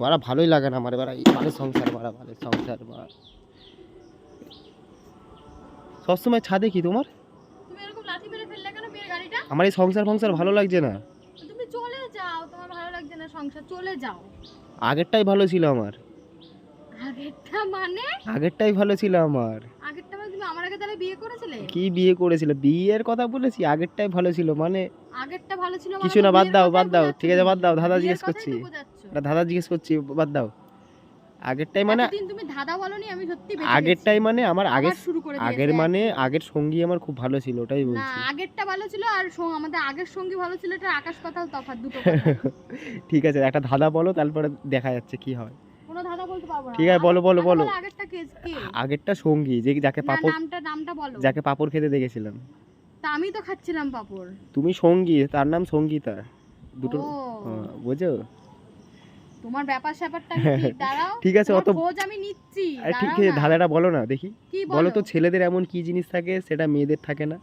বাড়া ভালোই লাগে না আমার বাড়া বাড়ির সংসার বাড়া বাড়ির সংসার বাড়া সবসময় ছাদে কি তোমার? তুমি এরকম লাথি মেরে ফেললে কেন মেয়ের গাড়িটা? আমার এই সংসার ভালো লাগছে না। তুমি চলে যাও, তোমার ভালো লাগছে না সংসার, চলে যাও। আগেরটাই ভালো ছিল আমার। আগেরটা মানে? আগেরটাই ভালো ছিল আমার। আগেরটা মানে তুমি আমার আগে তাহলে বিয়ে করেছিলে? কি বিয়ে করেছিলে? বিয়ের কথা বলেছি, আগেরটাই ভালো ছিল মানে। আগেরটা ভালো ছিল মানে? কিছু না, বাদ দাও ঠিক আছে, বাদ দাও। দাদা জিজ্ঞেস করছি, দাদা জিজ্ঞেস করছি, বাদ দাও। আগেরটাই মানে এতদিন তুমি দাদা বলনি, আমি সত্যি বেঁচে গেছি। আগেরটাই মানে আমার আবার শুরু করে দিয়েছে। আগের মানে আগের সঙ্গী আমার খুব ভালো ছিল, ওটাই না, বলছি। আগেরটা ভালো ছিল আর আমাদের আগের সঙ্গী ভালো ছিল, এটা আকাশ পাতাল তফাৎ, দুটো কথা। ঠিক আছে, একটা ধাঁধা বলো, তারপরে দেখা যাচ্ছে কি হয়। কোনো ধাঁধা বলতে পারবো না। ঠিক আছে, বলো বলো বলো। আগেরটা কে? আগেরটা সঙ্গী, যাকে না, পাপড়, নামটা বলো। যাকে পাপড় খেতে দেখেছিলাম। তা আমি তো খাচ্ছিলাম পাপড়। তুমি সঙ্গী, তার নাম সঙ্গীতা। দুটো বুঝো? তোমার ব্যাপার স্যাপারটা কি? দাঁড়াও, ঠিক আছে, অত খোঁজ আমি নিচ্ছি। ঠিক আছে, ধাঁধাটা বলো না দেখি। কি বলো তো, ছেলেদের এমন কি জিনিস থাকে সেটা মেয়েদের থাকে না?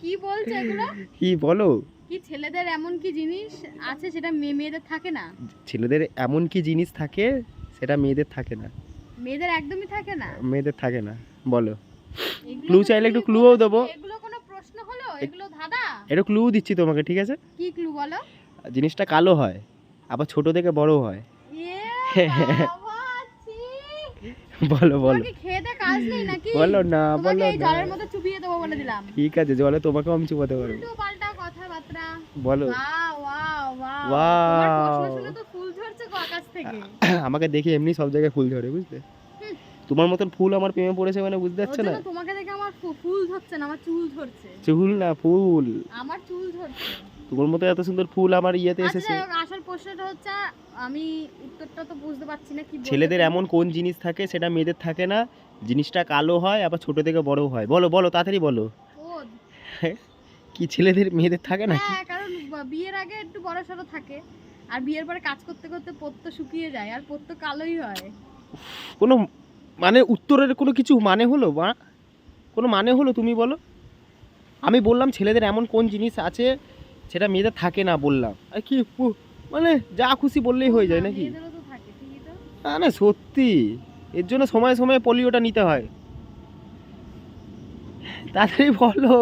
কি বলছো এগুলো? কি বলো? কি ছেলেদের এমন কি জিনিস আছে সেটা মেয়েদের থাকে না? ছেলেদের এমন কি জিনিস থাকে সেটা মেয়েদের থাকে না? মেয়েদের একদমই থাকে না। মেয়েদের থাকে না, বলো। ক্লু চাইলে একটু ক্লুও দেবো। এগুলো কোনো প্রশ্ন হলো? এগুলো ধাঁধা? একটু ক্লু দিচ্ছি তোমাকে, ঠিক আছে? কি ক্লু বলো? জিনিসটা কালো হয়, আবার ছোট থেকে বড় হয়। বলো বলো। তোমাকে খেতে কাজ নেই নাকি? বলো না, বলো এই না। জলের মধ্যে চুপিয়ে দেবো বলে দিলাম। ঠিক আছে, জলে তোমাকেও আমি চুপাতে পারবো। উল্টো পাল্টা কথাবার্তা। বলো। Wow wow wow. ওয়াও। তোমার প্রশ্ন শুনে তো ফুল ঝরছে গো আকাশ থেকে। আমাকে দেখে এমনি সব জায়গায় ফুল ঝরে, বুঝলে? তোমার মতন ফুল আমার প্রেমে পড়েছে মানে বুঝতে পারছো না? তোমাকে দেখে আমার ফুল ঝরছে না, আমার চুল ঝরছে। চুল না, ফুল। আমার চুল ঝরছে। তোমার মতো এত সুন্দর ফুল আমার ইয়েতে এসেছে। আসল প্রশ্নটা হচ্ছে, আমি উত্তরটা তো বুঝতে পারছি না কি বলতে। ছেলেদের এমন কোন জিনিস থাকে সেটা মেয়েদের থাকে না? জিনিসটা কালো হয়, আবার ছোট থেকে বড় হয়। বলো বলো, তাড়াতাড়ি বলো। কি ছেলেদের মেয়েদের থাকে না? হ্যাঁ, কারণ বিয়ের আগে একটু বড়সড় থাকে, আর বিয়ের পরে কাজ করতে করতে পোত্ত শুকিয়ে যায়, আর পোত্ত কালোই হয়। কোনো মানে উত্তরের কোনো কিছু মানে হলো বা কোনো মানে হলো? তুমি বলো। আমি বললাম ছেলেদের এমন কোন জিনিস আছে সেটা মেয়েদের থাকে না, বললাম। আর কি মানে যা খুশি বললেই হয়ে যায় নাকি? মেয়েদেরও তো থাকে, ঠিকই তো। না না, সত্যি। এর জন্য সময় সময় পোলিওটা নিতে হয়। তাড়াতাড়ি বলো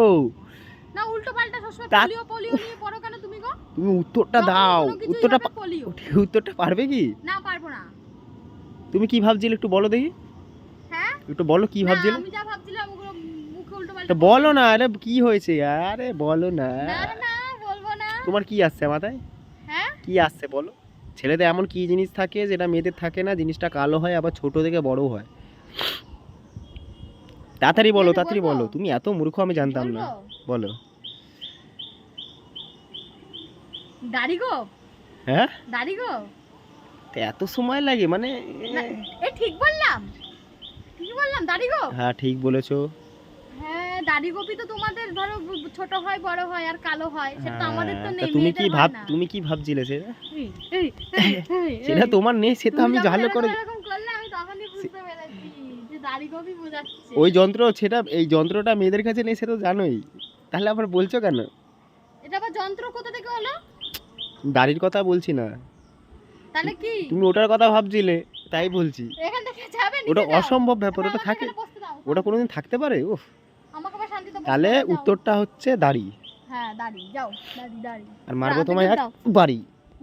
না, উল্টো পাল্টা সবসময় পোলিও নিয়ে পড়ো কেন তুমি গো? তুমি উত্তরটা দাও। উত্তরটা পারবে কি? না, পারবো না। তুমি কি ভাবছিলে একটু বলো দেখি। হ্যাঁ, একটু বলো কি ভাবছিলে। আমি যা ভাবছিলাম ওগুলো মুখে উল্টো পাল্টা। বলো না, আরে কি হয়েছে? আরে বলো না। না না, বলবো না। তোমার কি আসছে মাথায়? হ্যাঁ, কি আসছে বলো। ছেলেদের এমন কি জিনিস থাকে যেটা মেয়েদের থাকে না? জিনিসটা কালো হয়, আবার ছোট থেকে বড় হয়। তাড়াতাড়ি বলো, তাড়াতাড়ি বলো। তুমি এত মূর্খ আমি জানতাম না। বলো। দাড়ি গো। হ্যাঁ, দাড়ি গো। এত সময় লাগে মানে? ঠিক বললাম? ঠিক বললাম, দাড়ি গো। হ্যাঁ, ঠিক বলেছো। হ্যাঁ, দাড়ি গোপী তো তোমাদের ধরো ছোট হয়, বড় হয় আর কালো হয়, সেটা আমাদের তো নেই। তুমি কি ভাবছিলে সেটা? সেটা তোমার নেই, সেটা আমি ভালো করে। এরকম করলে আমি তখনই বুঝতে পেরেছি যে দাড়ি গোপী বোঝাচ্ছে। ওই যন্ত্র, সেটা এই যন্ত্রটা মেয়েদের কাছে নেই, সেটা জানোই। তাহলে আবার বলছো কেন? এটা আবার যন্ত্র কোথা থেকে হলো? দাড়ির কথা বলছি না। তাহলে কি? তুমি ওটার কথা ভাবছিলে, তাই বলছি। এখান থেকে যাবে? ওটা অসম্ভব ব্যাপার, ওটা থাকে? ওটা কোনোদিন থাকতে পারে? উফ। আমাকে আবার শান্তিতে বসতে দাও। তাহলে উত্তরটা হচ্ছে দাড়ি। হ্যাঁ, দাড়ি। যাও, দাড়ি। আর মারবো তোমায় এক বাড়ি।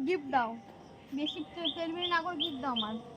গিফট দাও। বেশি তেলবেরি না করে গিফট দাও আমার।